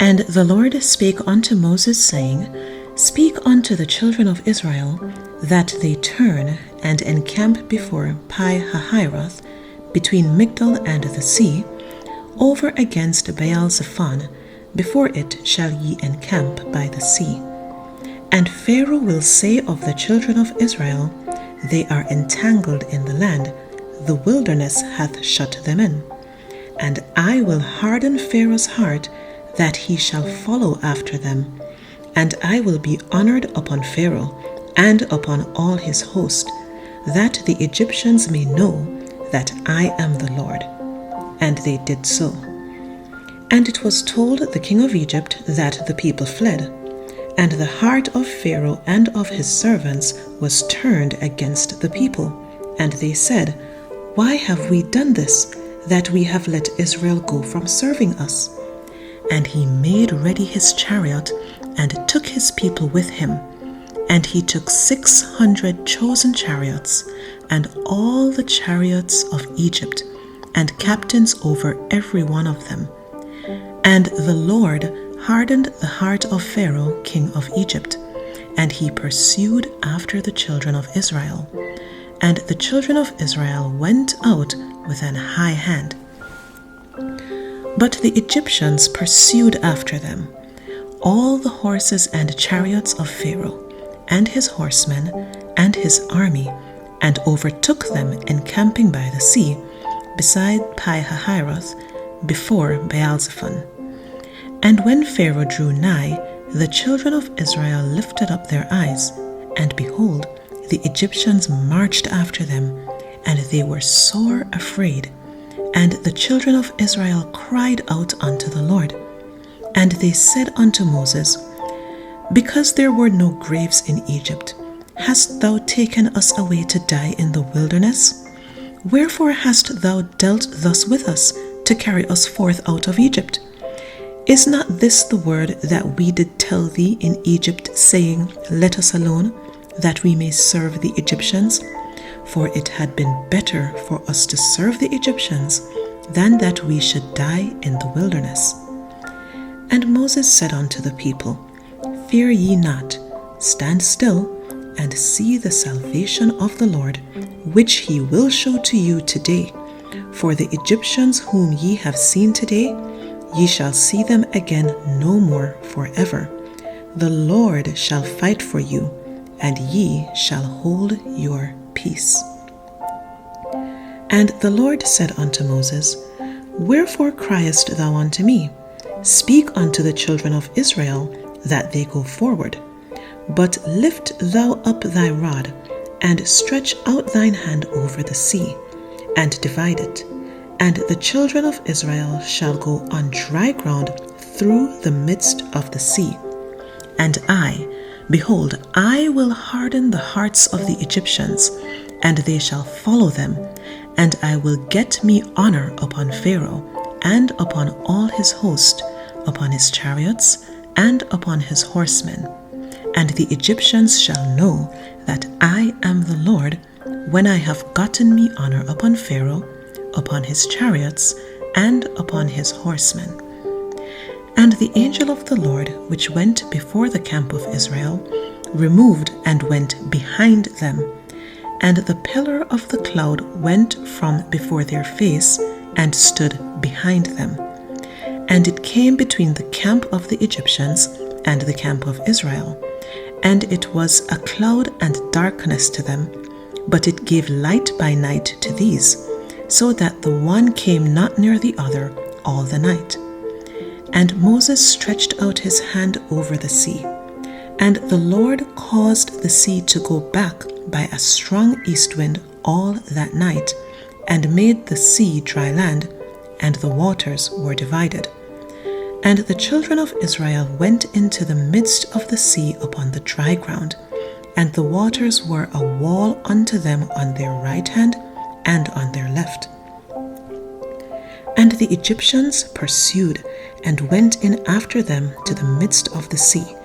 And the Lord spake unto Moses, saying, Speak unto the children of Israel, that they turn and encamp before Pi-hahiroth, between Migdol and the sea, over against Baal-zephon, before it shall ye encamp by the sea. And Pharaoh will say of the children of Israel, They are entangled in the land, the wilderness hath shut them in. And I will harden Pharaoh's heart, that he shall follow after them. And I will be honored upon Pharaoh, and upon all his host, that the Egyptians may know that I am the Lord. And they did so. And it was told the king of Egypt that the people fled. And the heart of Pharaoh and of his servants was turned against the people. And they said, Why have we done this, that we have let Israel go from serving us? And he made ready his chariot, and took his people with him. And he took 600 chosen chariots, and all the chariots of Egypt, and captains over every one of them. And the Lord hardened the heart of Pharaoh, king of Egypt, and he pursued after the children of Israel. And the children of Israel went out with an high hand. But the Egyptians pursued after them, all the horses and chariots of Pharaoh, and his horsemen, and his army, and overtook them encamping by the sea, beside Pi-hahiroth, before Baal-zephon. And when Pharaoh drew nigh, the children of Israel lifted up their eyes, and behold, the Egyptians marched after them, and they were sore afraid. And the children of Israel cried out unto the Lord. And they said unto Moses, Because there were no graves in Egypt, hast thou taken us away to die in the wilderness? Wherefore hast thou dealt thus with us, to carry us forth out of Egypt? Is not this the word that we did tell thee in Egypt, saying, Let us alone, that we may serve the Egyptians? For it had been better for us to serve the Egyptians, than that we should die in the wilderness. And Moses said unto the people, Fear ye not, stand still, and see the salvation of the Lord, which he will show to you today. For the Egyptians whom ye have seen today, ye shall see them again no more forever. The Lord shall fight for you, and ye shall hold your peace. And the Lord said unto Moses, Wherefore criest thou unto me? Speak unto the children of Israel, that they go forward. But lift thou up thy rod, and stretch out thine hand over the sea, and divide it. And the children of Israel shall go on dry ground through the midst of the sea. And I, behold, I will harden the hearts of the Egyptians, and they shall follow them, and I will get me honor upon Pharaoh, and upon all his host, upon his chariots, and upon his horsemen. And the Egyptians shall know that I am the Lord, when I have gotten me honor upon Pharaoh, upon his chariots, and upon his horsemen. And the angel of the Lord, which went before the camp of Israel, removed and went behind them. And the pillar of the cloud went from before their face, and stood behind them. And it came between the camp of the Egyptians and the camp of Israel. And it was a cloud and darkness to them, but it gave light by night to these, so that the one came not near the other all the night. And Moses stretched out his hand over the sea, and the Lord caused the sea to go back by a strong east wind all that night, and made the sea dry land, and the waters were divided. And the children of Israel went into the midst of the sea upon the dry ground, and the waters were a wall unto them on their right hand and on their left. And the Egyptians pursued, and went in after them to the midst of the sea,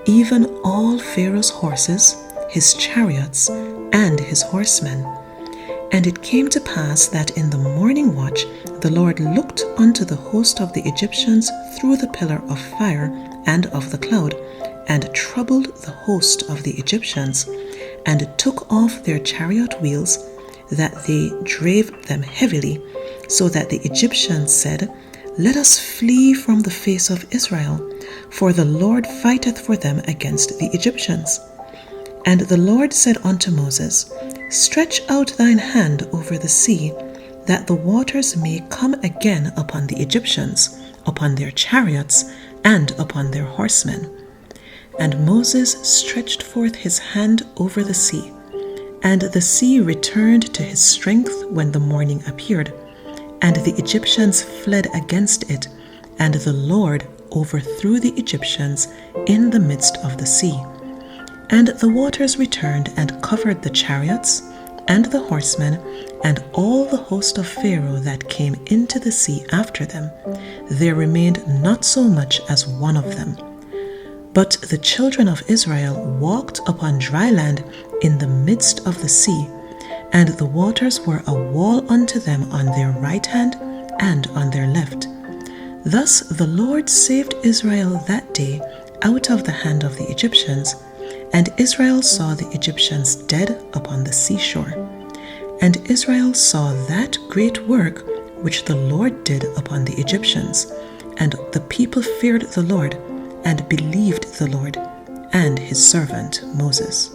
even all Pharaoh's horses, his chariots, and his horsemen. And it came to pass that in the morning watch the Lord looked unto the host of the Egyptians through the pillar of fire and of the cloud, and troubled the host of the Egyptians, and took off their chariot wheels, that they drave them heavily, so that the Egyptians said, Let us flee from the face of Israel, for the Lord fighteth for them against the Egyptians. And the Lord said unto Moses, Stretch out thine hand over the sea, that the waters may come again upon the Egyptians, upon their chariots, and upon their horsemen. And Moses stretched forth his hand over the sea, and the sea returned to his strength when the morning appeared, and the Egyptians fled against it, and the Lord overthrew the Egyptians in the midst of the sea. And the waters returned and covered the chariots, and the horsemen, and all the host of Pharaoh that came into the sea after them. There remained not so much as one of them. But the children of Israel walked upon dry land in the midst of the sea, and the waters were a wall unto them on their right hand and on their left. Thus the Lord saved Israel that day out of the hand of the Egyptians, and Israel saw the Egyptians dead upon the seashore. And Israel saw that great work which the Lord did upon the Egyptians, and the people feared the Lord, and believed the Lord and his servant Moses.